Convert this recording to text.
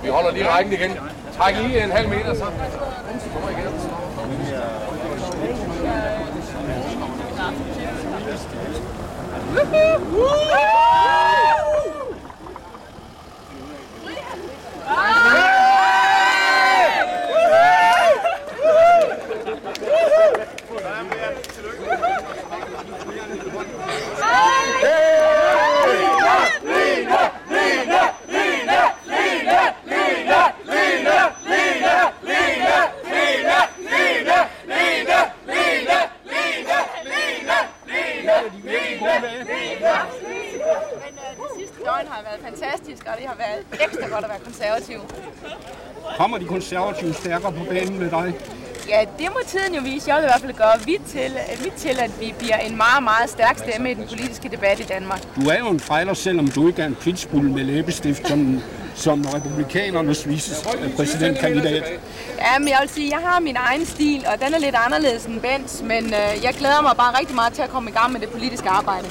Vi holder lige rækken igen. Træk lige en halv meter, så kommer igen. Døgn har været fantastisk, og det har været ekstra godt at være konservativ. Kommer de konservative stærkere på banen med dig? Ja, det må tiden jo vise. Jeg vil i hvert fald gøre mit til, at vi bliver en meget, meget stærk stemme i den politiske debat i Danmark. Du er jo en fejler, selvom du ikke er en pitbull med læbestift som republikanernes vicepræsidentkandidat. Ja, men jeg vil sige, at jeg har min egen stil, og den er lidt anderledes end Bens, men jeg glæder mig bare rigtig meget til at komme i gang med det politiske arbejde.